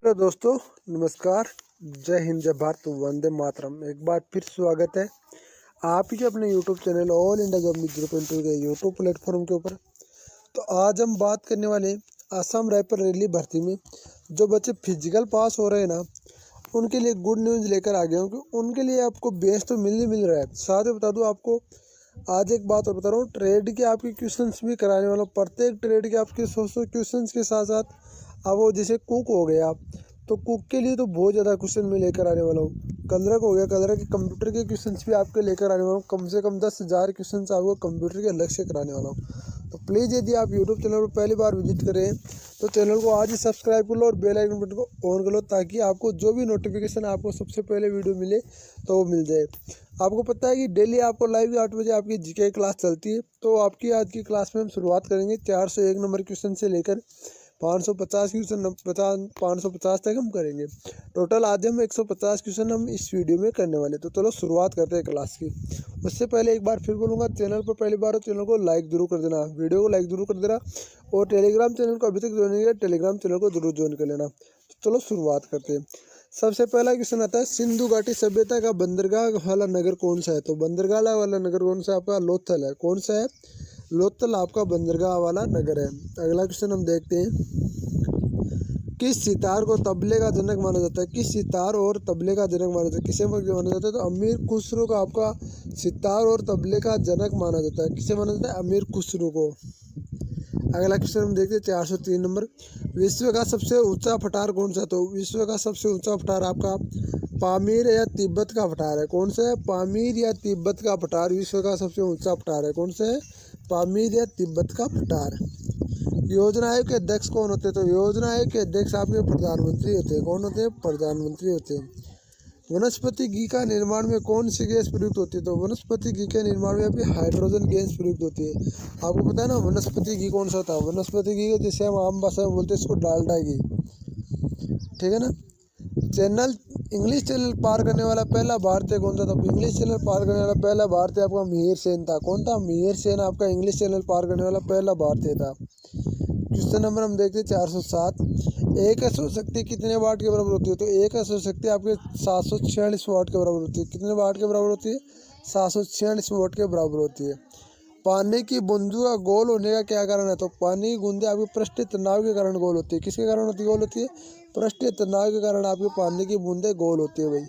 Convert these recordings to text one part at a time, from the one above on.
Hello दोस्तों, नमस्कार। जय हिंद, जय भारत, वंदे मातरम। एक बार फिर स्वागत है आप ही के अपने YouTube channel all India job news 0.2 के यूट्यूब प्लेटफॉर्म के ऊपर। तो आज हम बात करने वाले हैं आसाम राइफल रेली भर्ती में जो बच्चे फिजिकल पास हो रहे हैं ना, उनके लिए गुड न्यूज़ लेकर आ गया हूँ कि उनके लिए आपको बेस तो मिल रहा है। साथ ही बता दूँ आपको, आज एक बात और बता रहा हूँ, ट्रेड के आपके क्वेश्चंस भी कराने वाला हूँ। प्रत्येक ट्रेड के आपके 100 क्वेश्चंस के साथ साथ अब वो जैसे कुक हो गया, तो कुक के लिए तो बहुत ज़्यादा क्वेश्चन मैं लेकर आने वाला हूँ। कलरक हो गया, कलरक के कंप्यूटर के क्वेश्चंस भी आपके लेकर आने वाला हूँ। कम से कम 10,000 क्वेश्चन आपको कंप्यूटर के अलग से कराने वाला हूँ। तो प्लीज़ यदि आप यूट्यूब चैनल पर पहली बार विजिट करें तो चैनल को आज ही सब्सक्राइब कर लो और बेल आइकन बटन को ऑन कर लो, ताकि आपको जो भी नोटिफिकेशन आपको सबसे पहले वीडियो मिले तो वो मिल जाए। आपको पता है कि डेली आपको लाइव 8 बजे आपकी जीके क्लास चलती है। तो आपकी आज की क्लास में हम शुरुआत करेंगे 401 नंबर क्वेश्चन से लेकर 550 क्वेश्चन 550 तक हम करेंगे। टोटल आज हम 150 क्वेश्चन हम इस वीडियो में करने वाले। तो चलो शुरुआत करते हैं क्लास की। उससे पहले एक बार फिर बोलूँगा, चैनल पर पहली बार हो चैनल को लाइक जरूर कर देना, वीडियो को लाइक जरूर कर देना, और टेलीग्राम चैनल को अभी तक ज्वाइन नहीं किया, टेलीग्राम चैनल को जरूर ज्वाइन कर लेना। तो चलो शुरुआत करते हैं। सबसे पहला क्वेश्चन आता है, सिंधु घाटी सभ्यता का बंदरगाह वाला नगर कौन सा है? तो बंदरगाह वाला नगर कौन सा है? आपका लोथल है। कौन सा है? लोथल आपका बंदरगाह वाला नगर है। अगला क्वेश्चन हम देखते हैं, किस सितार को तबले का जनक माना जाता है? किस सितार और तबले का जनक माना जाता है? किसे माना जाता है? तो अमीर खुसरो को आपका सितार और तबले का जनक माना जाता है। किसे माना जाता है? अमीर खुसरो को। अगला क्वेश्चन हम देखते हैं 403 नंबर, विश्व का सबसे ऊंचा पठार कौन सा? तो विश्व का सबसे ऊंचा पठार आपका पामीर या तिब्बत का पठार है। कौन सा है? पामीर या तिब्बत का पठार विश्व का सबसे ऊंचा पठार है। कौन सा है? पामीर या तिब्बत का पठार। योजना आयोग के अध्यक्ष कौन होते हैं? तो योजना आयोग के अध्यक्ष आपके प्रधानमंत्री होते हैं। कौन होते हैं? प्रधानमंत्री होते हैं। वनस्पति घी का निर्माण में कौन सी गैस प्रयुक्त होती है? तो वनस्पति घी के निर्माण में आपकी हाइड्रोजन गैस प्रयुक्त होती है। आपको पता है ना वनस्पति घी कौन सा होता है? वनस्पति घी जिसे हम आम भाषा में बोलते हैं इसको डालडा घी, ठीक है ना। चैनल इंग्लिश चैनल पार करने वाला पहला भारतीय कौन सा था? इंग्लिश चैनल पार करने वाला पहला भारतीय आपका मिहिर सेन था। कौन था? मिहिर सेन आपका इंग्लिश चैनल पार करने वाला पहला भारतीय था। क्वेश्चन नंबर हम देखते हैं 407, एक अश्व शक्ति कितने वाट के बराबर होती है? तो एक अश्व शक्ति आपके 746 वाट के बराबर होती है। कितने वाट के बराबर होती है? 746 वाट के बराबर होती है। पानी की बूंदों का गोल होने का क्या कारण है? तो पानी की बूंदें आपके पृष्ठीय तनाव के कारण गोल होती है। किसके कारण होती है? गोल होती है पृष्ठीय तनाव के कारण आपके पानी की बूंदें गोल होती है भाई।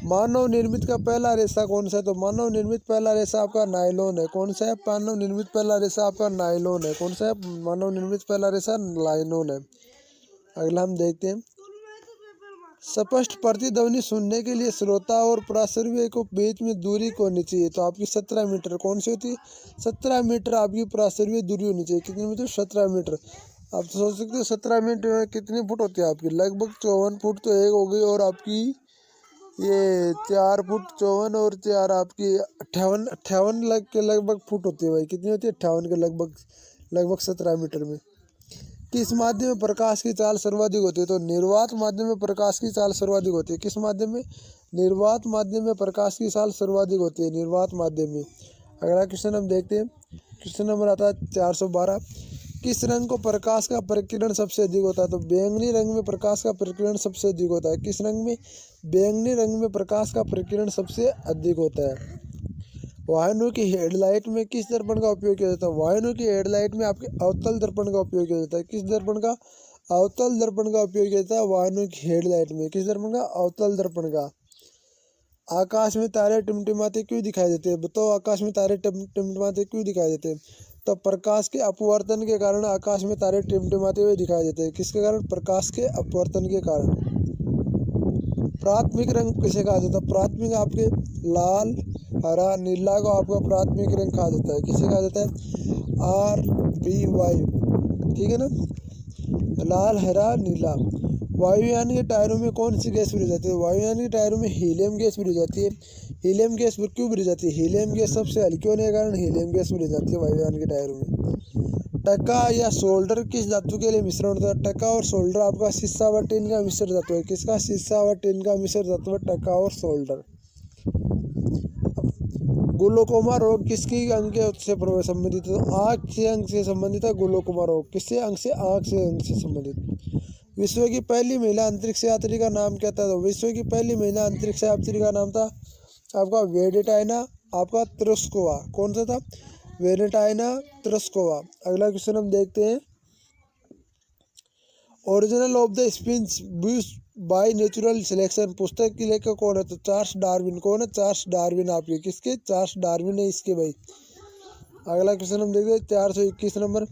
मानव निर्मित का पहला रेशा कौन सा है? तो मानव निर्मित पहला रेशा आपका नायलॉन है। कौन सा है? मानव निर्मित पहला रेशा आपका नायलॉन है। कौन सा है? मानव निर्मित पहला रेशा नायलॉन है। अगला हम देखते हैं, स्पष्ट प्रतिध्वनि सुनने के लिए श्रोता और प्राश्रव्य को बीच में दूरी को होनी चाहिए। तो आपकी 17 मीटर। कौन सी होती है? 17 मीटर आपकी प्राश्रव्य दूरी होनी चाहिए। कितने मीटर? 17 मीटर। आप सोच सकते हो 17 मीटर में कितनी फुट होती है आपकी? लगभग 54 फुट तो एक हो गई, और आपकी ये 4 फुट 54 और 4 आपकी 58 के लगभग फुट होती है भाई। कितनी होती है? 58 के लगभग 17 मीटर में। किस माध्यम में प्रकाश की चाल सर्वाधिक होती है? तो निर्वात माध्यम में प्रकाश की चाल सर्वाधिक होती है। किस माध्यम में? निर्वात माध्यम में प्रकाश की चाल सर्वाधिक होती है, निर्वात माध्यम में। अगला क्वेश्चन हम देखते हैं, क्वेश्चन नंबर आता है 412, किस रंग को प्रकाश का प्रकीर्णन सबसे अधिक होता है? तो बैंगनी रंग में प्रकाश का प्रकीर्णन सबसे अधिक होता है। किस रंग में? बैंगनी रंग में प्रकाश का प्रकीर्णन सबसे अधिक होता है। वाहनों की हेडलाइट में किस दर्पण का उपयोग किया जाता है? वाहनों की हेडलाइट में आपके अवतल दर्पण का उपयोग किया जाता है। किस दर्पण का? अवतल दर्पण का उपयोग किया जाता है वाहनों की हेडलाइट में। किस दर्पण का? अवतल दर्पण का। आकाश में तारे टिमटिमाते क्यों दिखाई देते हैं? बताओ, आकाश में तारे टिमटिमाते क्यों दिखाई देते हैं? तो प्रकाश के अपवर्तन के कारण आकाश में तारे टिमटिमाते हुए दिखाई देते हैं। किसके कारण? प्रकाश के अपवर्तन के कारण। प्राथमिक रंग किसे कहा जाता है? प्राथमिक आपके लाल, हरा, नीला को आपका प्राथमिक रंग कहा जाता है। किसे कहा जाता है? RBY, ठीक है ना। लाल, हरा, नीला। वायुयान के टायरों में कौन सी गैस भरी जाती है? वायुयान के टायरों में हीलियम गैस भरी जाती है। हीलियम गैस क्यों भरी जाती है? हीलियम गैस सबसे हल्की होने के कारण हीलियम गैस भरी जाती है वायुयान के टायरों में। टका या सोल्डर किस धातु के लिए मिश्रण होता है? टका और सोल्डर आपका शीशा व टिन का मिश्र धातु है। किसका? शीशा व टिन का मिश्र धातु है टका और सोल्डर। ग्लूकोमा रोग किसकी अंग से संबंधित है? तो आँख से अंग से संबंधित है ग्लूकोमा रोग। किससे? अंग से? आँख से अंग से संबंधित। विश्व की पहली महिला अंतरिक्ष यात्री का नाम क्या था? तो विश्व की पहली महिला अंतरिक्ष यात्री का नाम था आपका वेलेंटाइना आपका तेरेस्कोवा। कौन सा था? Valentina Tereshkova. अगला क्वेश्चन हम देखते हैं, original of the species by natural selection पुस्तक के लेखक कौन है? तो चार्ल्स डार्विन। कौन है? Charles Darwin. आपके किसके? चार्ल्स डार्विन है इसके भाई। अगला क्वेश्चन हम देखते हैं 421 नंबर,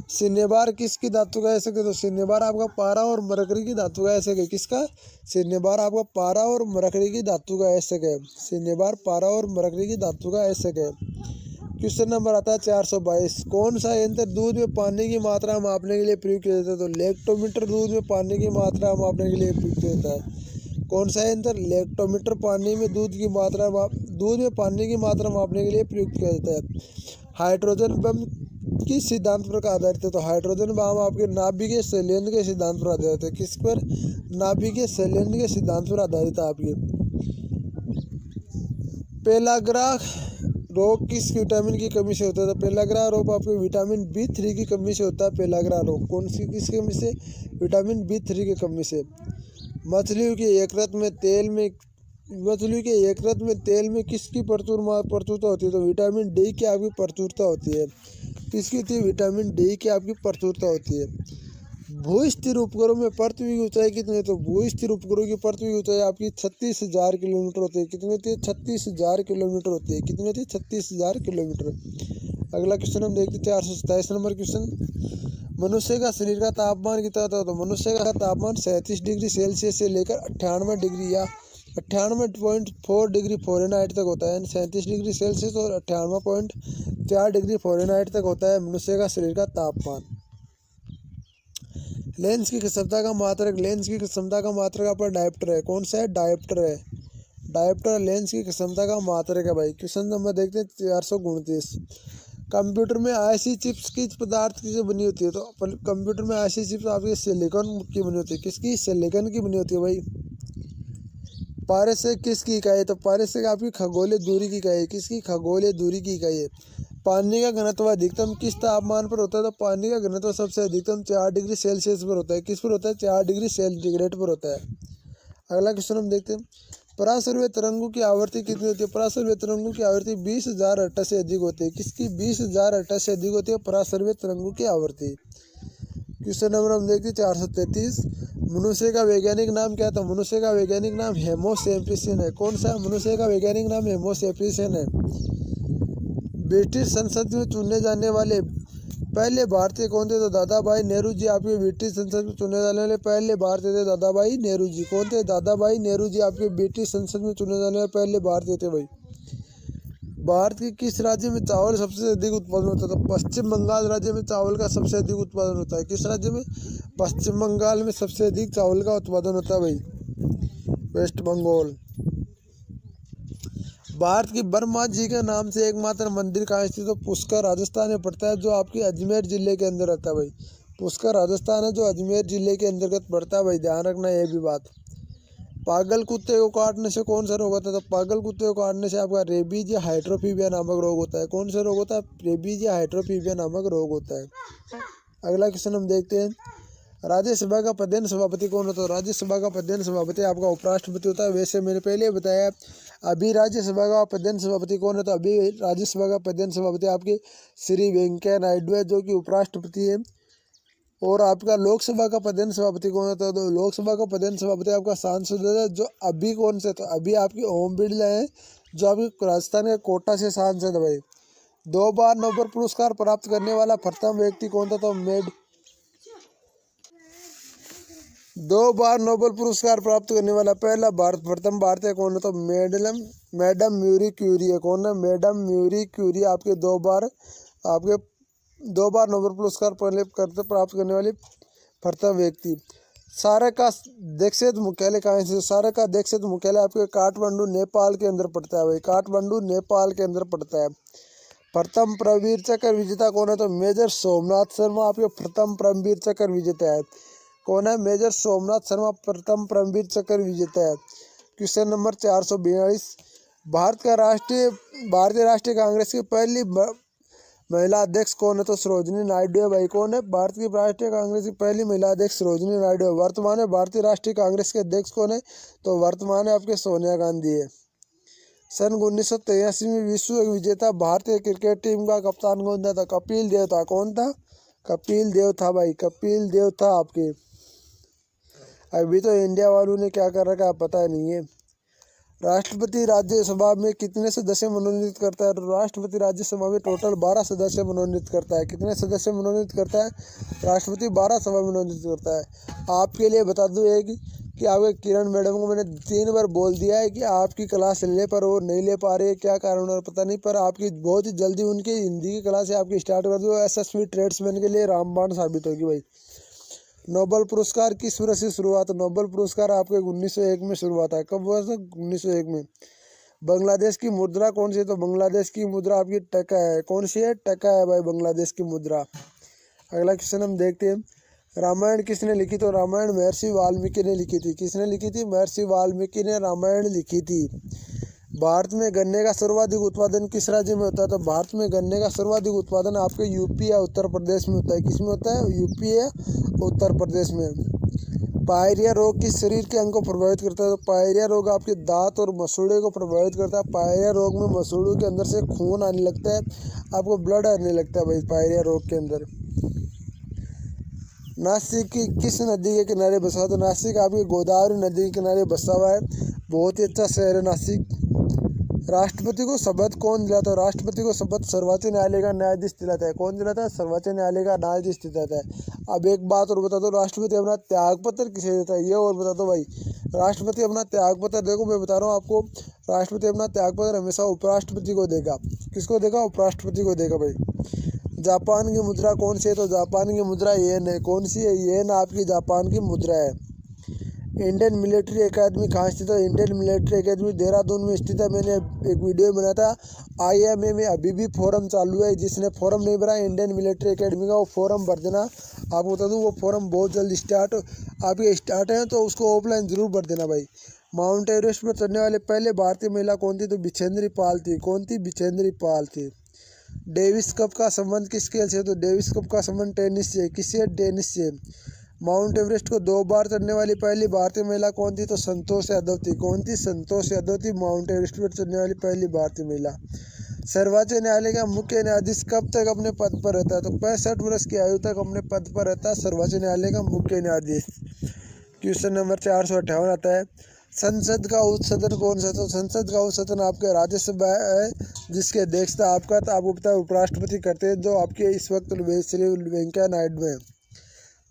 सिनेबार किसकी धातु का ऐसे? तो सिनेबार आपका पारा और मरकरी की धातु का ऐसे है। किसका? सिनेबार आपका पारा और मरकरी की धातु का ऐसे है। सिनेबार पारा और मरकरी की धातु का ऐसे है। क्वेश्चन नंबर आता है 422, कौन सा यंत्र दूध में पानी की मात्रा मापने के लिए प्रयुक्त किया जाता है? तो लेक्टोमीटर दूध में पानी की मात्रा मापने के लिए प्रयुक्त होता है। कौन सा यंत्र? लेक्टोमीटर पानी में दूध में पानी की मात्रा मापने के लिए प्रयुक्त किया जाता है। हाइड्रोजन बम किस सिद्धांत पर आधारित है? तो हाइड्रोजन बम आपके नाभिकीय संलयन के सिद्धांत पर आधारित है। किस पर? नाभिकीय संलयन के सिद्धांत पर आधारित है आपके। पेलाग्रा रोग किस विटामिन की कमी से होता है? तो पेलाग्रा रोग आपके विटामिन B3 की कमी से होता है। पेलाग्रा रोग कौन सी किस कमी से? विटामिन B3 की कमी से। मछलियों के यकृत में तेल में किसकी प्रचुरता होती है? तो विटामिन डी की आपकी प्रचुरता होती है। किसकी होती है? विटामिन डी की आपकी प्रचुरता होती है। भू-स्थिर उपग्रहों में पृथ्वी की ऊंचाई कितनी है? तो भू-स्थिर उपग्रहों की पृथ्वी की ऊंचाई आपकी 36,000 किलोमीटर होती है। कितनी होती है? 36,000 किलोमीटर होती है। कितनी होती है? 36,000 किलोमीटर। अगला क्वेश्चन हम देखते हैं 427 नंबर क्वेश्चन, मनुष्य का शरीर का तापमान कितना होता है? तो मनुष्य का तापमान 37 डिग्री सेल्सियस से लेकर 98 डिग्री या 98.4 डिग्री फ़ारेनहाइट तक होता है। 37 डिग्री सेल्सियस और 98.4 डिग्री फ़ारेनहाइट तक होता है मनुष्य का शरीर का तापमान। लेंस की क्षमता का मात्रक आपका डायोप्टर है। कौन सा है? डायोप्टर है। डायोप्टर लेंस की क्षमता का मात्रक है भाई। क्वेश्चन नंबर देखते हैं 429, कंप्यूटर में आईसी चिप्स किस पदार्थ की बनी होती है? तो कंप्यूटर में आईसी चिप्स आपकी सिलिकॉन की बनी होती है। किसकी? सिलिकॉन की बनी होती है भाई। पारस्यक किसकी इकाई है? तो पारस्यक आपकी खगोलीय दूरी की इकाई है। किसकी? खगोलीय दूरी की इकाई है। पानी का घनत्व अधिकतम किस तापमान पर होता है? तो पानी का घनत्व सबसे अधिकतम 4 डिग्री सेल्सियस पर होता है। किस पर होता है? 4 डिग्री सेंटीग्रेड पर होता है। अगला क्वेश्चन हम देखते हैं, पराश्रव्य तरंगों की आवृत्ति कितनी होती है? पराश्रव्य तरंगों की आवृत्ति 20,000 हर्ट्ज से अधिक होती है। किसकी? 20,000 हर्ट्ज से अधिक होती है पराश्रव्य तरंगों की आवृत्ति। क्वेश्चन नंबर हम देखते हैं 433, मनुष्य का वैज्ञानिक नाम क्या था? मनुष्य का वैज्ञानिक नाम होमो सैपियंस है। कौन सा? मनुष्य का वैज्ञानिक नाम होमो सैपियंस है। ब्रिटिश संसद में चुने जाने वाले पहले भारतीय कौन थे? तो दादा भाई नेहरू जी आपके ब्रिटिश संसद में चुने जाने वाले पहले भारतीय थे। दादा भाई नेहरू जी कौन थे? दादा भाई नेहरू जी आपके ब्रिटिश संसद में चुने जाने वाले पहले भारतीय थे भाई। भारत के किस राज्य में चावल सबसे अधिक उत्पादन होता है? तो पश्चिम बंगाल राज्य में चावल का सबसे अधिक उत्पादन होता है। किस राज्य में? पश्चिम बंगाल में सबसे अधिक चावल का उत्पादन होता है भाई, वेस्ट बंगाल। भारत की बर्मा जी के नाम से एकमात्र मंदिर कहाँ स्थित? तो पुष्कर राजस्थान में पड़ता है, जो आपकी अजमेर जिले के अंदर आता है भाई। पुष्कर राजस्थान है जो अजमेर जिले के अंतर्गत पड़ता है भाई, ध्यान रखना ये भी बात। पागल कुत्ते को काटने से कौन सा रोग होता है? तो पागल कुत्ते को काटने से आपका रेबीज या हाइड्रोफीबिया नामक रोग होता है। कौन सा रोग होता है? रेबीज या हाइड्रोफीबिया नामक रोग होता है। अगला क्वेश्चन हम देखते हैं, राज्यसभा का प्रधान सभापति कौन होता है? राज्यसभा का प्रधान सभापति आपका उपराष्ट्रपति होता है। वैसे मैंने पहले बताया, अभी राज्यसभा का प्रधान सभापति कौन है? तो अभी राज्यसभा का प्रधान सभापति आपके श्री वेंकैया नायडू है, जो कि उपराष्ट्रपति है। और आपका लोकसभा का प्रधान सभापति कौन होता है? तो लोकसभा का प्रधान सभापति आपका सांसद है, जो अभी कौन से? तो अभी आपकी ओम बिरला है, जो आपकी राजस्थान के कोटा से सांसद है भाई। 2 बार नोबेल पुरस्कार प्राप्त करने वाला प्रथम व्यक्ति कौन था? तो 2 बार नोबेल पुरस्कार प्राप्त करने वाला प्रथम भारतीय कौन है? तो मैडम म्यूरी क्यूरी है। कौन है? मैडम म्यूरी क्यूरी आपके 2 बार नोबेल पुरस्कार प्राप्त करने वाली प्रथम व्यक्ति। सारे का दीक्षित मुख्यालय कहाँ से? सारे का दीक्षित मुख्यालय आपके काठमांडू नेपाल के अंदर पड़ता है भाई, काठमांडू नेपाल के अंदर पड़ता है। प्रथम परमवीर चक्र विजेता कौन है? तो मेजर सोमनाथ शर्मा आपके प्रथम परमवीर चक्र विजेता है। कौन है? मेजर सोमनाथ शर्मा प्रथम परमवीर चक्र विजेता है। क्वेश्चन नंबर 442, भारतीय राष्ट्रीय कांग्रेस की पहली महिला अध्यक्ष कौन है? तो सरोजिनी नायडू है भाई। कौन है? भारत की राष्ट्रीय कांग्रेस की पहली महिला अध्यक्ष सरोजिनी नायडू है। वर्तमान में भारतीय राष्ट्रीय कांग्रेस के अध्यक्ष कौन है? तो वर्तमान में आपके सोनिया गांधी है। सन 1983 में विश्व विजेता भारतीय क्रिकेट टीम का कप्तान कौन था? कपिल देव था। कौन था? कपिल देव था भाई, कपिल देव था आपके। अभी तो इंडिया वालों ने क्या कर रखा है पता नहीं है। राष्ट्रपति राज्यसभा में कितने सदस्य मनोनीत करता है? राष्ट्रपति राज्यसभा में टोटल 12 सदस्य मनोनीत करता है। कितने सदस्य मनोनीत करता है? राष्ट्रपति 12 सभा मनोनीत करता है। आपके लिए बता दूं एक कि आपके किरण मैडम को मैंने 3 बार बोल दिया है कि आपकी क्लास लेने पर वो नहीं ले पा रहे हैं, क्या कारण है पता नहीं, पर आपकी बहुत ही जल्दी उनकी हिंदी की क्लास आपकी स्टार्ट कर दो। एसएसबी ट्रेड्समैन के लिए रामबाण साबित होगी भाई। नोबेल पुरस्कार किस वर्ष से शुरुआत? नोबेल पुरस्कार आपके 1901 में शुरुआत है। कब हुआ था? 1901 में। बांग्लादेश की मुद्रा कौन सी है? तो बांग्लादेश की मुद्रा आपकी टका है। कौन सी है? टका है भाई बांग्लादेश की मुद्रा। अगला क्वेश्चन हम देखते हैं। रामायण किसने लिखी? तो रामायण महर्षि वाल्मीकि ने लिखी थी। किसने लिखी थी? महर्षि वाल्मीकि ने रामायण लिखी थी। भारत में गन्ने का सर्वाधिक उत्पादन किस राज्य में होता है? तो भारत में गन्ने का सर्वाधिक उत्पादन आपके यूपी या उत्तर प्रदेश में होता है। किस में होता है? यूपी या उत्तर प्रदेश में। पायरिया रोग किस शरीर के अंग को प्रभावित करता है? तो पायरिया रोग आपके दांत और मसूड़े को प्रभावित करता है। पायरिया रोग में मसूड़ों के अंदर से खून आने लगता है, आपको ब्लड आने लगता है भाई पायरिया रोग के अंदर। नासिक की किस नदी के किनारे बसा? तो नासिक आपकी गोदावरी नदी के किनारे बसा हुआ है। बहुत ही अच्छा शहर है नासिक। राष्ट्रपति को शपथ कौन दिलाता है? राष्ट्रपति को शपथ सर्वोच्च न्यायालय का न्यायाधीश दिलाता है। कौन दिलाता है? सर्वोच्च न्यायालय का न्यायाधीश दिलाता है। अब एक बात और बता दो, राष्ट्रपति अपना त्यागपत्र किसे देता है? ये और बता दो भाई। राष्ट्रपति अपना त्यागपत्र, देखो मैं बता रहा हूँ आपको, राष्ट्रपति अपना त्यागपत्र हमेशा उपराष्ट्रपति को देगा। किसको देगा? उपराष्ट्रपति को देगा भाई। जापान की मुद्रा कौन सी है? तो जापान की मुद्रा येन है। कौन सी है? येन आपकी जापान की मुद्रा है। इंडियन मिलिट्री एकेडमी कहाँ स्थित है? इंडियन मिलिट्री एकेडमी देहरादून में स्थित है। मैंने एक वीडियो बनाया था। IMA में अभी भी फॉर्म चालू है। जिसने फॉर्म नहीं भरा इंडियन मिलिट्री एकेडमी का, वो फॉर्म भर देना। आपको बता दूँ वो फॉर्म बहुत जल्द आपके स्टार्ट है, तो उसको ऑफलाइन जरूर भर देना भाई। माउंट एवरेस्ट पर चढ़ने वाले पहले भारतीय महिला कौन थी? तो बिछेंद्री पाल थी। कौन थी? बिछेंद्री पाल थी। डेविस कप का संबंध किस खेल से? तो डेविस कप का संबंध टेनिस से। किससे? टेनिस से। माउंट एवरेस्ट को 2 बार चढ़ने वाली पहली भारतीय महिला कौन थी? तो संतोष यादव थी। कौन थी? संतोष यादव थी माउंट एवरेस्ट पर चढ़ने वाली पहली भारतीय महिला। सर्वोच्च न्यायालय का मुख्य न्यायाधीश कब तक अपने पद पर रहता है? तो 65 वर्ष की आयु तक अपने पद पर रहता है सर्वोच्च न्यायालय का मुख्य न्यायाधीश। क्वेश्चन नंबर 458 आता है। संसद का उच्च सदन कौन सा? तो संसद का उच्च सदन आपके राज्यसभा है, जिसकी अध्यक्षता आपको पता है उपराष्ट्रपति करते हैं, जो आपके इस वक्त श्री वेंकैया नायडू है।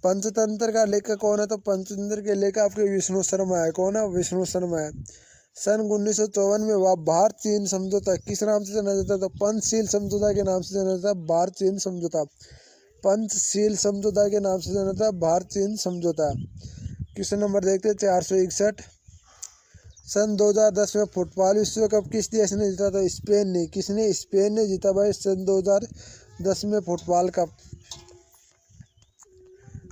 पंचतंत्र का लेखक कौन है? तो पंचतंत्र के लेखक आपके विष्णु शर्मा है। कौन है? विष्णु शर्मा है। सन 1954 में वह भारत चीन समझौता किस नाम से जाना जाता है? तो पंचशील समझौता के नाम से जाना जाता है। भारत चीन समझौता, पंचशील समझौता के नाम से जाना जाता है। भारत चीन समझौता। क्वेश्चन नंबर देखते हैं 461। सन 2010 में फुटबॉल विश्व कप किस देश ने जीता? तो स्पेन ने। किसने? स्पेन ने जीता भाई सन 2010 में फुटबॉल कप।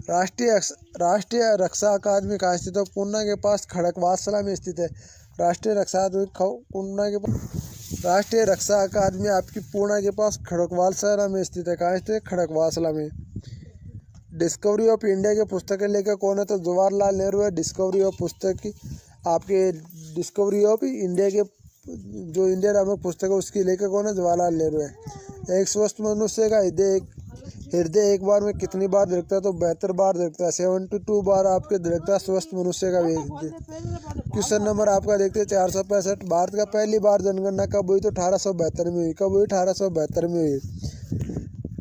राष्ट्रीय रक्षा अकादमी कहाँ स्थित है? पूना के पास खड़गवासला में स्थित है। राष्ट्रीय रक्षा अकादमी आपकी पूना के पास खड़गवासला में स्थित है। कहाँ स्थित है? खड़गवासला में। डिस्कवरी ऑफ इंडिया के पुस्तक के लेखक कौन है? तो जवाहरलाल नेहरू है। डिस्कवरी ऑफ पुस्तक की आपके डिस्कवरी ऑफ इंडिया के जो इंडिया नामक पुस्तक है उसकी लेखक कौन है? जवाहरलाल नेहरू है। एक स्वस्थ मनुष्य का हृदय एक बार में कितनी बार धड़कता है? तो 72 बार धड़कता है। 72 बार आपके धड़कता है स्वस्थ मनुष्य का क्वेश्चन नंबर आपका देखते हैं 465। भारत का पहली बार जनगणना कब हुई? तो 1872 में हुई। कब हुई? 1872 में हुई।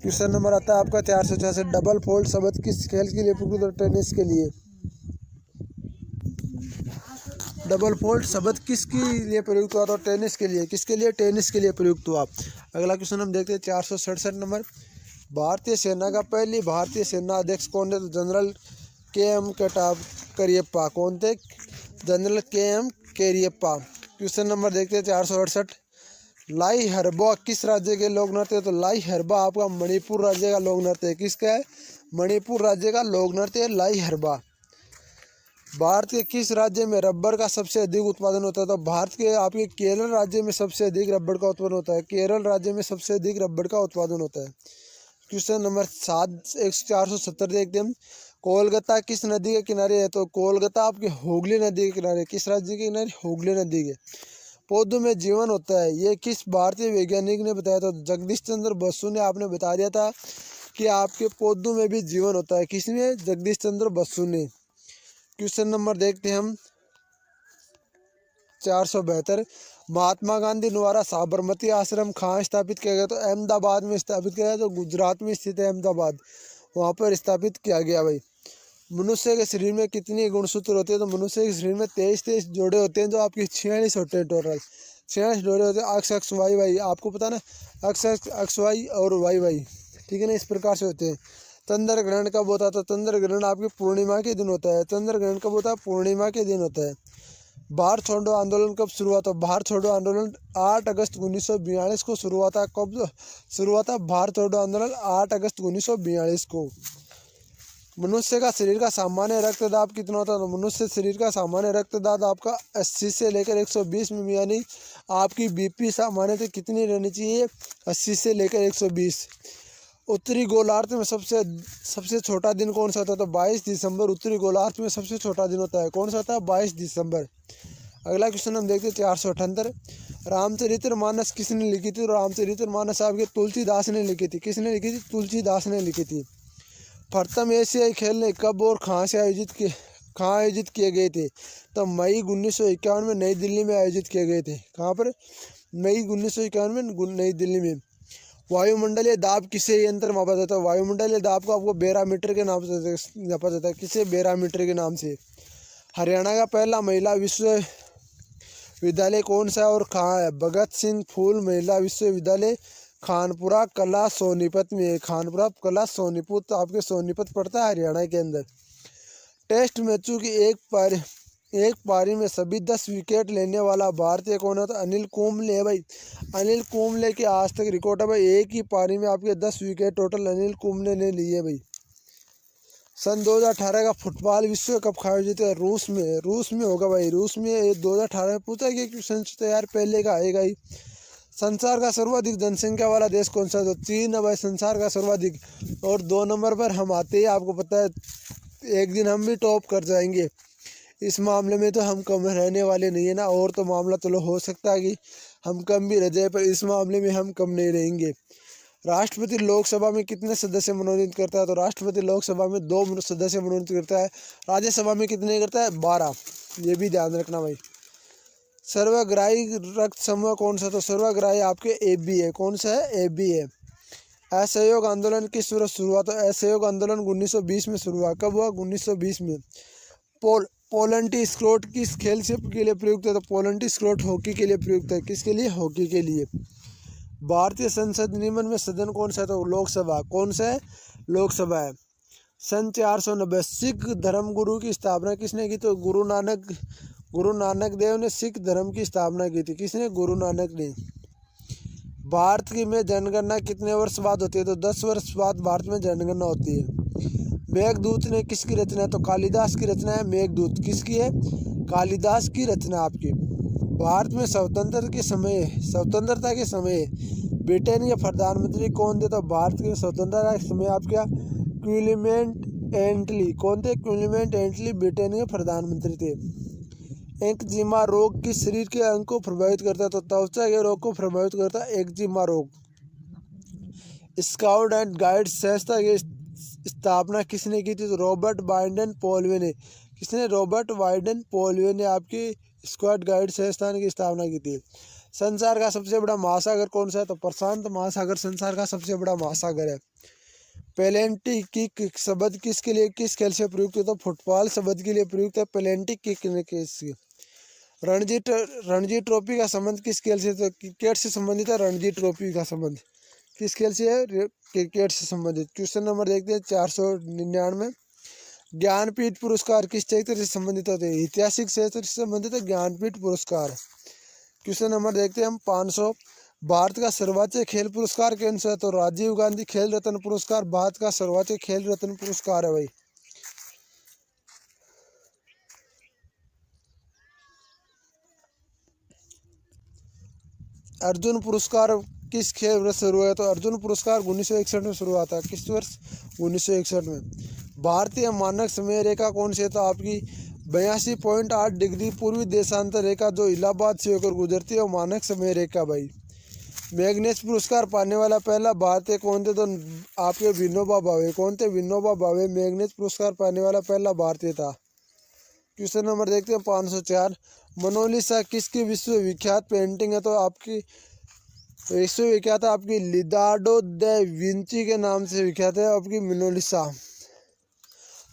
क्वेश्चन नंबर आता है आपका 466। डबल फोल्ड शब्द किस खेल के लिए प्रयुक्त है? टेनिस के लिए। डबल फोल्ड शब्द किसके लिए प्रयुक्त हुआ? तो टेनिस के लिए। किसके लिए? टेनिस के लिए प्रयुक्त हुआ। अगला क्वेश्चन हम देखते हैं 467 नंबर। भारतीय सेना का पहली भारतीय सेना अध्यक्ष कौन थे? तो जनरल KM करियप्पा। कौन थे? General KM Cariappa. Question number देखते हैं 468। लाई हरबा किस राज्य के लोक नृत्य है? तो लाई हरबा आपका मणिपुर राज्य का लोक नृत्य है। किसका है? मणिपुर राज्य का लोक नृत्य है लाई हरबा। भारत के किस राज्य में रबर का सबसे अधिक उत्पादन होता है? तो भारत के आपके केरल राज्य में सबसे अधिक रबर का उत्पादन होता है। केरल राज्य में सबसे अधिक रबर का उत्पादन होता है। क्वेश्चन नंबर 470 देखते हैं हम। कोलकाता किस नदी के किनारे है? तो कोलकाता आपके हुगली नदी के किनारे। किस राज्य के किनारे? हुगली नदी के। पौधों में जीवन होता है, ये किस भारतीय वैज्ञानिक ने बताया? तो जगदीश चंद्र बसु ने आपने बता दिया था कि आपके पौधों में भी जीवन होता है। किसने? जगदीश चंद्र बसु ने। क्वेश्चन नंबर देखते हैं हम 472। महात्मा गांधी द्वारा साबरमती आश्रम कहाँ स्थापित किया गया? तो अहमदाबाद में स्थापित किया गया। तो गुजरात में स्थित है अहमदाबाद, वहाँ पर स्थापित किया गया भाई। मनुष्य के शरीर में कितनी गुणसूत्र होते हैं? तो मनुष्य के शरीर में 23 जोड़े होते हैं, जो आपके 46 होते हैं टोटल। 46 जोड़े होते हैं। अक्ष अक्ष वाई वाई, आपको पता ना, अक्ष अक्ष वाई और वाई वाई, ठीक है ना, इस प्रकार से होते हैं। चंद्र ग्रहण कब होता है? तो चंद्र ग्रहण आपकी पूर्णिमा के दिन होता है। चंद्र ग्रहण कब होता है? पूर्णिमा के दिन होता है। भारत छोड़ो आंदोलन कब शुरू हुआ? तो भारत छोड़ो आंदोलन 8 अगस्त 1942 को शुरू हुआ था। कब शुरू हुआ था भारत छोड़ो आंदोलन? 8 अगस्त 1942 को। मनुष्य का शरीर का सामान्य रक्तदाब कितना होता है? तो मनुष्य शरीर का सामान्य रक्तदाब आपका 80 से लेकर 120 में, यानी आपकी बीपी सामान्य तो कितनी रहनी चाहिए? 80 से लेकर 120। उत्तरी गोलार्ध में सबसे छोटा दिन कौन सा होता है? तो 22 दिसंबर उत्तरी गोलार्ध में सबसे छोटा दिन होता है। कौन सा होता है? 22 दिसंबर। अगला क्वेश्चन हम देखते हैं 478। रामचरितमानस किसने लिखी थी? रामचरितमानस आपके तुलसीदास ने लिखी थी। किसने लिखी थी? तुलसीदास ने लिखी थी। प्रथम एशियाई खेल ने कब और कहाँ आयोजित किए गए थे? तो मई 1951 में नई दिल्ली में आयोजित किए गए थे। कहाँ पर? मई 1951 में नई दिल्ली में। वायुमंडलीय दाब किसे यंत्र मापा जाता है? वायुमंडलीय दाब को आपको बैरोमीटर के नाम से नापा जाता है। किसे? बैरोमीटर के नाम से। हरियाणा का पहला महिला विश्वविद्यालय कौन सा है और कहाँ है? भगत सिंह फूल महिला विश्वविद्यालय खानपुरा कला सोनीपत में है। खानपुरा कला सोनीपत आपके सोनीपत पड़ता है हरियाणा के अंदर। टेस्ट मैचों की एक पारी में सभी 10 विकेट लेने वाला भारतीय कौन है? तो अनिल कुंबले है भाई। अनिल कुंबले के आज तक रिकॉर्ड है भाई, एक ही पारी में आपके 10 विकेट टोटल अनिल कुंबले ने लिए भाई। सन 2018 का फुटबॉल विश्व कप आयोजित है रूस में होगा भाई। रूस में 2018 में पूछा गया क्वेश्चन तो यार पहले का आएगा ही। संसार का सर्वाधिक जनसंख्या वाला देश कौन सा है? तो चीन है भाई संसार का सर्वाधिक। और 2 नंबर पर हम आते हैं, आपको पता है एक दिन हम भी टॉप कर जाएंगे। इस मामले में तो हम कम रहने वाले नहीं है ना, और तो मामला चलो हो सकता है कि हम कम भी रह जाए, पर इस मामले में हम कम नहीं रहेंगे। राष्ट्रपति लोकसभा में कितने सदस्य मनोनीत करता है? तो राष्ट्रपति लोकसभा में 2 सदस्य मनोनीत करता है। राज्यसभा में कितने करता है? 12। ये भी ध्यान रखना भाई। सर्वग्राही रक्त समूह कौन सा? तो सर्वग्राही आपके AB है। कौन सा है? AB है। असहयोग आंदोलन की शुरुआत? तो असहयोग आंदोलन 1920 में शुरू हुआ। कब हुआ? 1920 में। पोलंटी स्क्रोट किस खेल से के लिए प्रयुक्त है? तो पोलंटी स्क्रोट हॉकी के लिए प्रयुक्त है। किसके लिए? हॉकी के लिए। भारतीय संसद नियमन में सदन कौन सा है? तो लोकसभा। कौन सा है? लोकसभा है। सन 490 सिख धर्म गुरु की स्थापना किसने की? तो गुरु नानक देव ने सिख धर्म की स्थापना की थी। किसने? गुरु नानक ने। भारत की में जनगणना कितने वर्ष बाद होती है? तो 10 वर्ष बाद भारत में जनगणना होती है। मेघदूत ने किसकी रचना है? तो कालिदास की रचना है मेघदूत। किसकी है? कालिदास की रचना आपकी। भारत में स्वतंत्रता के समय ब्रिटेन के प्रधानमंत्री कौन थे? तो भारत के स्वतंत्रता के समय आपका क्लीमेंट एटली। कौन थे? क्लीमेंट एटली ब्रिटेन के प्रधानमंत्री थे। एक्जिमा रोग किस शरीर के अंग को प्रभावित करता है? तो त्वचा के रोग को प्रभावित करता है एक्जिमा रोग। स्काउट एंड गाइड संस्था की स्थापना किसने की थी? तो रॉबर्ट बाइडेन पॉलवे ने। किसने? रॉबर्ट बाइडेन पॉलवे ने आपकी स्काउट गाइड संस्थान की स्थापना की थी। संसार का सबसे बड़ा महासागर कौन सा है? तो प्रशांत महासागर संसार का सबसे बड़ा महासागर है। पेलेंटी किक शब्द किसके लिए किस खेल से प्रयुक्त है? तो फुटबॉल शब्द के लिए प्रयुक्त है पेलेंटी किक ने। रणजी ट्रॉफी का संबंध किस खेल से? तो क्रिकेट से संबंधित है। रणजी ट्रॉफी का संबंध किस खेल से है? क्रिकेट से संबंधित। क्वेश्चन नंबर देखते हैं 499। ज्ञानपीठ पुरस्कार किस क्षेत्र से संबंधित होते हैं? ऐतिहासिक क्षेत्र से संबंधित है ज्ञानपीठ पुरस्कार। क्वेश्चन नंबर देखते हैं हम 500। भारत का सर्वोच्च खेल पुरस्कार कौन सा है? तो राजीव गांधी खेल रत्न पुरस्कार भारत का सर्वोच्च खेल रत्न पुरस्कार है भाई। अर्जुन पुरस्कार किस खेल वर्ष शुरू हुआ? तो अर्जुन पुरस्कार 1961 में शुरू हुआ था। किस वर्ष? 1961 में। भारतीय मानक समय रेखा कौन सी है? तो आपकी 82.8 डिग्री पूर्वी देशांतर रेखा जो इलाहाबाद से होकर गुजरती है वो मानक समय रेखा भाई। मैग्नेस पुरस्कार पाने वाला पहला भारतीय कौन थे? तो आपके विनोबा भावे। कौन थे? विनोबा भावे मैग्नेस पुरस्कार पाने वाला पहला भारतीय था। क्वेश्चन नंबर देखते हैं 504। मोनालिसा किसकी विश्व विख्यात पेंटिंग है? तो आपकी विश्व विख्यात है आपकी लियोनार्डो दा विंची के नाम से विख्यात है आपकी मोनालिसा।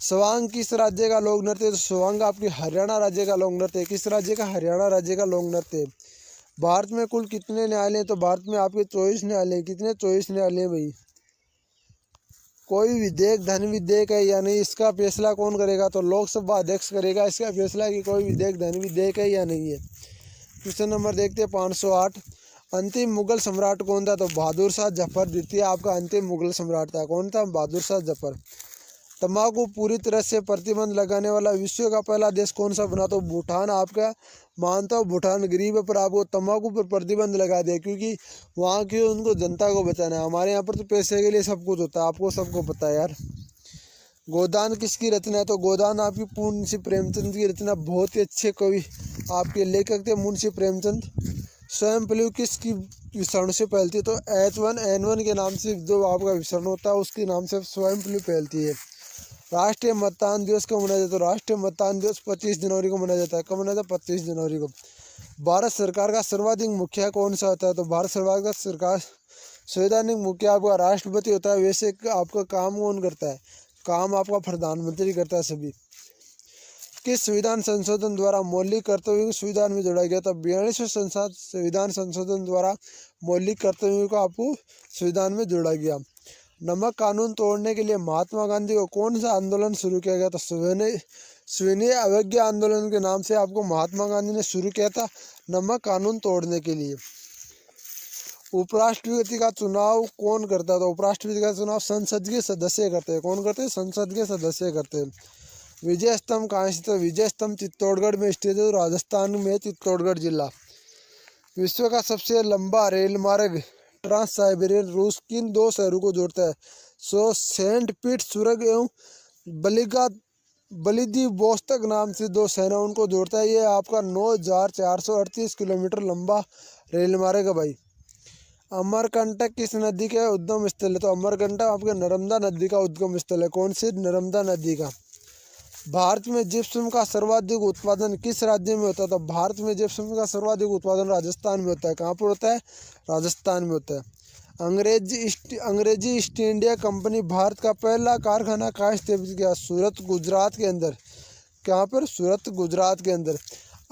स्वांग किस राज्य का लोक नृत्य है? तो स्वांग आपकी हरियाणा राज्य का लोक नृत्य है। किस राज्य का? हरियाणा राज्य का लोक नृत्य है। भारत में कुल कितने न्यायालय हैं? तो भारत में आपके 24 न्यायालय हैं। कितने? 24 न्यायालय हैं भाई। कोई विधेयक धन विधेयक है या नहीं, इसका फैसला कौन करेगा? तो लोकसभा अध्यक्ष करेगा इसका फैसला कि कोई विधेयक धन विधेयक है या नहीं है। क्वेश्चन नंबर देखते हैं 508। अंतिम मुगल सम्राट कौन था? तो बहादुर शाह जफर द्वितीय आपका अंतिम मुगल सम्राट था। कौन था? बहादुर शाह जफर। तंबाकू पूरी तरह से प्रतिबंध लगाने वाला विश्व का पहला देश कौन सा बना? तो भूटान आपका। मानता हूँ भूटान गरीब है पर आपको तंबाकू पर प्रतिबंध लगा दिया क्योंकि वहाँ की उनको जनता को बचाना है। हमारे यहाँ पर तो पैसे के लिए सब कुछ होता है, आपको सबको पता है यार। गोदान किसकी रचना है? तो गोदान आपकी मुंशी प्रेमचंद की रचना। बहुत ही अच्छे कवि आपके लेखक थे मुंशी प्रेमचंद। स्वयं फ्लू किसकी विषाणु से फैलती है? तो H1N1 के नाम से जो आपका विषाणु होता है उसके नाम से स्वयं फ्लू फैलती है। राष्ट्रीय मतदान दिवस कब मनाया जाता है? तो राष्ट्रीय मतदान दिवस 25 जनवरी को मनाया जाता है। कब मनाया जाता है? 25 जनवरी को। भारत सरकार का सर्वाधिक मुखिया कौन सा होता है? तो भारत सरकार संवैधानिक मुखिया आपका राष्ट्रपति होता है। वैसे आपका काम कौन करता है? काम आपका प्रधानमंत्री करता है सभी। किस संविधान संशोधन द्वारा मौलिक कर्तव्यों को संविधान में जोड़ा गया था? 42वें संविधान संशोधन द्वारा मौलिक कर्तव्यों को आपको संविधान में जोड़ा गया। नमक कानून तोड़ने के लिए महात्मा गांधी को कौन सा आंदोलन शुरू किया गया था? सविनय अवज्ञा आंदोलन के नाम से आपको महात्मा गांधी ने शुरू किया था नमक कानून तोड़ने के लिए। उपराष्ट्रपति का चुनाव कौन करता है? तो उपराष्ट्रपति का चुनाव संसद के सदस्य करते हैं। कौन करते हैं? संसद के सदस्य करते हैं। विजय स्तंभ कहाँ स्थित है? विजय स्तंभ चित्तौड़गढ़ में स्थित है। राजस्थान में चित्तौड़गढ़ जिला। विश्व का सबसे लंबा रेल मार्ग ट्रांस साइबेरियन रूस किन दो शहरों को जोड़ता है? सो सेंट पीटर्सबर्ग एवं व्लादिवोस्तोक नाम से दो शहर उनको जोड़ता है। ये आपका 9438 किलोमीटर लंबा रेल मार्ग है भाई। अमरकंटक किस नदी का उद्गम स्थल है? तो अमरकंटक आपके नर्मदा नदी का उद्गम स्थल है। कौन सी? नर्मदा नदी का। भारत में जिप्सम का सर्वाधिक उत्पादन किस राज्य में होता है? तो भारत में जिप्सम का सर्वाधिक उत्पादन राजस्थान में होता है। कहाँ पर होता है? राजस्थान में होता है। अंग्रेजी ईस्ट इंडिया कंपनी भारत का पहला कारखाना कहाँ स्थापित किया? सूरत गुजरात के अंदर। कहाँ पर? सूरत गुजरात के अंदर।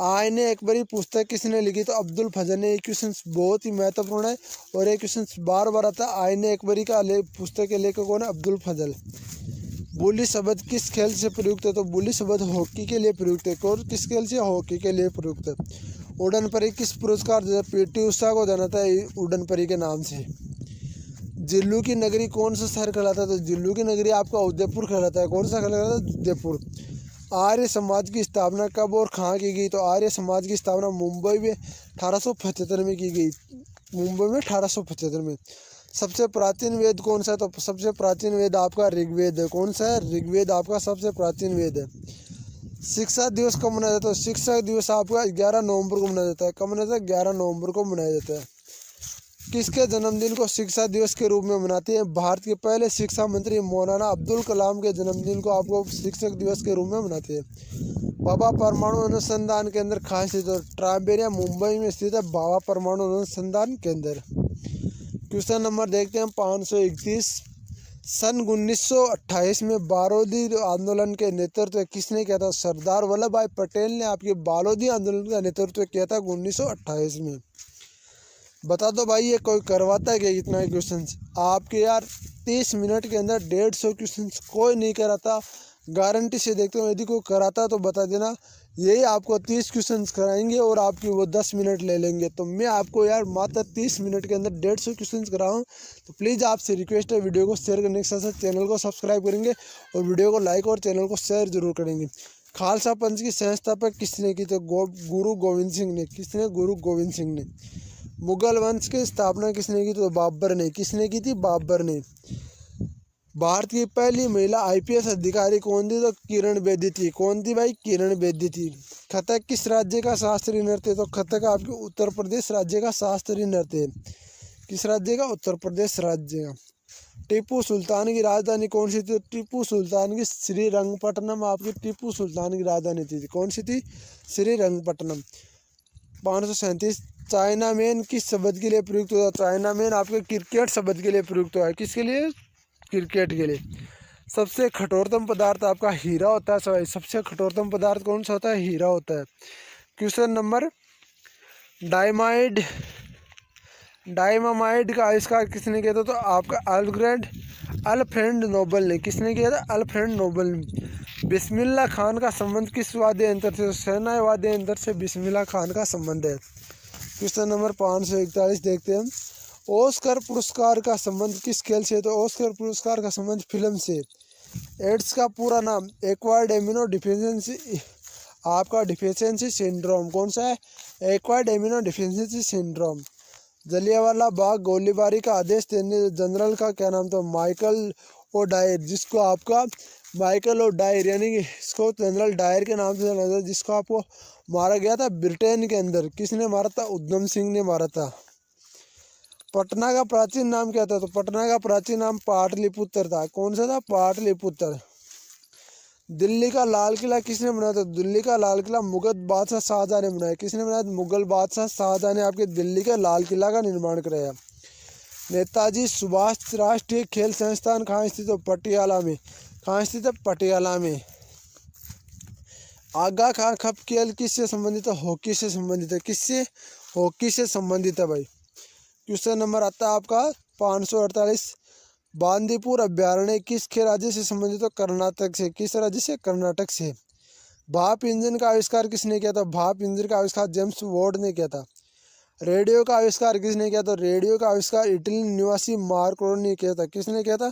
आईने अकबरी पुस्तक किसने लिखी? तो अब्दुल फजल ने। ये क्वेश्चन बहुत ही महत्वपूर्ण है और ये क्वेश्चन बार बार आता है। आईने अकबरी का पुस्तक के लेखक कौन है? अब्दुल फजल। बुली शब्द किस खेल से प्रयुक्त है? तो बुली शब्द हॉकी के लिए प्रयुक्त है। और किस खेल से? हॉकी के लिए प्रयुक्त है। उड़न परी किस पुरस्कार पीटी उषा को जाना था उड़न परी के नाम से। जिल्लू की नगरी कौन सा शहर कहलाता है? तो जिल्लू की नगरी आपका उदयपुर कहलाता है। कौन सा कहलाता है? उदयपुर। आर्य समाज की स्थापना कब और कहाँ की गई? तो आर्य समाज की स्थापना मुंबई में 1875 में की गई। मुंबई में 1875 में। सबसे प्राचीन वेद कौन सा है? तो सबसे प्राचीन वेद आपका ऋग्वेद है। कौन सा है? ऋग्वेद आपका सबसे प्राचीन वेद है। शिक्षा दिवस कब मनाया जाता है? तो शिक्षक दिवस आपका 11 नवंबर को मनाया जाता है। कब मनाया जाता है? 11 नवंबर को मनाया जाता है। किसके जन्मदिन को शिक्षा दिवस के रूप में मनाते हैं? भारत के पहले शिक्षा मंत्री मौलाना अब्दुल कलाम के जन्मदिन को आपको शिक्षक दिवस के रूप में मनाते हैं। भाभा परमाणु अनुसंधान केंद्र कहाँ स्थित है? ट्राइबेरिया मुंबई में स्थित है भाभा परमाणु अनुसंधान केंद्र। क्वेश्चन नंबर देखते हैं 531। सन 1928 में बारोदी आंदोलन के नेतृत्व किसने किया था? सरदार वल्लभ भाई पटेल ने आपके बारोदी आंदोलन का नेतृत्व किया था 1928 में। बता दो भाई ये कोई करवाता है क्या? इतना क्वेश्चन आपके यार 30 मिनट के अंदर 150 क्वेश्चन कोई नहीं कराता। गारंटी से देखते हो यदि कोई कराता तो बता देना। यही आपको 30 क्वेश्चन कराएंगे और आपकी वो 10 मिनट ले लेंगे। तो मैं आपको यार मात्र 30 मिनट के अंदर 150 क्वेश्चन कराऊँ तो प्लीज़ आपसे रिक्वेस्ट है वीडियो को शेयर करने के साथ साथ चैनल को सब्सक्राइब करेंगे और वीडियो को लाइक और चैनल को शेयर जरूर करेंगे। खालसा पंथ की संस्थापक किसने की? तो गुरु गोविंद सिंह ने। किसने? गुरु गोविंद सिंह ने। मुगल वंश की स्थापना किसने की? तो बाबर ने। किसने की थी? बाबर ने। भारत की पहली महिला आईपीएस अधिकारी कौन थी? तो किरण बेदी थी। कौन थी भाई? किरण बेदी थी। कथक किस राज्य का शास्त्रीय नृत्य? तो कथक आपके उत्तर प्रदेश राज्य का शास्त्रीय नृत्य है। किस राज्य का? उत्तर प्रदेश राज्य का। टीपू सुल्तान की राजधानी कौन सी थी? टीपू सुल्तान की श्रीरंगपट्टनम आपकी टीपू सुल्तान की राजधानी थी। कौन सी थी? श्रीरंगपट्टनम। 537 चाइना मैन किस शब्द के लिए प्रयुक्त हुआ? चाइना मैन आपके क्रिकेट शब्द के लिए प्रयुक्त हुआ है। किसके लिए? क्रिकेट के लिए। सबसे कठोरतम पदार्थ आपका हीरा होता है सवाई। सबसे कठोरतम पदार्थ कौन सा होता है? हीरा होता है। क्वेश्चन नंबर, डायमामाइड का आविष्कार किसने किया था? तो आपका अल्फ्रेड नोबल ने। किसने किया था? अल्फ्रेड नोबल ने। बिस्मिल्लाह खान का संबंध किस वाद्य यंत्र से? शहनाई वाद्य यंत्र से बिस्मिल्लाह खान का संबंध है। क्वेश्चन नंबर 541 देखते हैं हम। ऑस्कर पुरस्कार का संबंध किस खेल से? तो ऑस्कर पुरस्कार का संबंध फिल्म से। एड्स का पूरा नाम? एक्वायर्ड इम्यूनो डिफिशियंसी आपका डिफिशियंसी सिंड्रोम। कौन सा है? Acquired immuno deficiency syndrome. Jallianwala Bagh गोलीबारी का आदेश देने जनरल का क्या नाम था? Michael O'Dwyer. जिसको आपका माइकल ओ डायर यानी कि इसको जनरल डायर के नाम से जाना जाता है, जिसको आपको मारा गया था ब्रिटेन के अंदर। किसने मारा था? उधम सिंह ने मारा था। पटना का प्राचीन नाम क्या था? तो पटना का प्राचीन नाम पाटलिपुत्र था। कौन सा था? पाटलिपुत्र। दिल्ली का लाल किला किसने बनाया था? दिल्ली का लाल किला मुगल बादशाह शाहजहां ने बनाया। किसने बनाया? मुगल बादशाह शाहजहां ने आपके दिल्ली के लाल किला का निर्माण कराया। नेताजी सुभाष राष्ट्रीय खेल संस्थान कहाँ स्थित है? पटियाला में। कहाँ स्थित है? पटियाला में। आगा खान कप खेल किससे संबंधित है? हॉकी से संबंधित है। किससे? हॉकी से संबंधित है भाई। क्वेश्चन नंबर आता है आपका 548। बांदीपुर अभ्यारण्य किस राज्य से संबंधित है? कर्नाटक से। किस राज्य से? कर्नाटक से। भाप इंजन का आविष्कार किसने किया था? भाप इंजन का आविष्कार जेम्स वाट ने किया था। रेडियो का आविष्कार किसने किया था? रेडियो का आविष्कार इटली निवासी मार्को ने किया था। किसने किया था?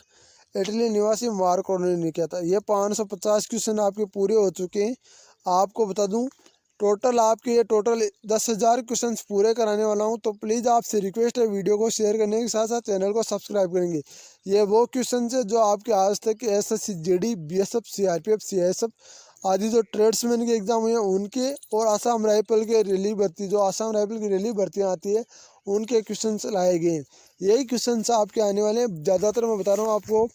इटली निवासी मार्को ने किया था। ये 550 क्वेश्चन आपके पूरे हो चुके हैं। आपको बता दूं टोटल आपके ये टोटल 10,000 क्वेश्चन पूरे कराने वाला हूं। तो प्लीज़ आपसे रिक्वेस्ट है वीडियो को शेयर करने के साथ साथ चैनल को सब्सक्राइब करेंगे। ये वो क्वेश्चन है जो आपके आज तक SSC JD BSF CRPF CISF आदि जो ट्रेड्समैन के एग्जाम हुए हैं उनके, और आसाम राइफल के रेली भर्ती जो आसाम राइफल की रेली भर्तियाँ आती है उनके क्वेश्चन लाए गए हैं। यही क्वेश्चन आपके आने वाले हैं। ज़्यादातर मैं बता रहा हूँ आपको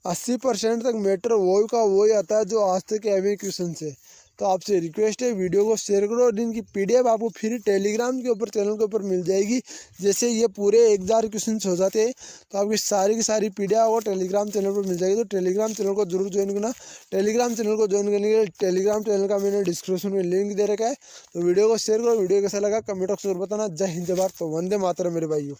80% तक मैटर वही का वही आता है जो आज तक आए क्वेश्चन है। तो आपसे रिक्वेस्ट है वीडियो को शेयर करो और इनकी पीडीएफ आपको फ्री टेलीग्राम के ऊपर चैनल के ऊपर मिल जाएगी। जैसे ये पूरे 1000 क्वेश्चन हो जाते हैं तो आपकी सारी की सारी पीडीएफ आपको टेलीग्राम चैनल पर मिल जाएगी। तो टेलीग्राम चैनल को जरूर ज्वाइन करना। टेलीग्राम चैनल को ज्वाइन करने के लिए टेलीग्राम चैनल का मैंने डिस्क्रिप्शन में लिंक दे रखा है। तो वीडियो को शेयर करो। वीडियो कैसा लगा कमेंट बॉक्स में बताना। जय हिंद जय भारत, वंदे मातरम मेरे भाइयों।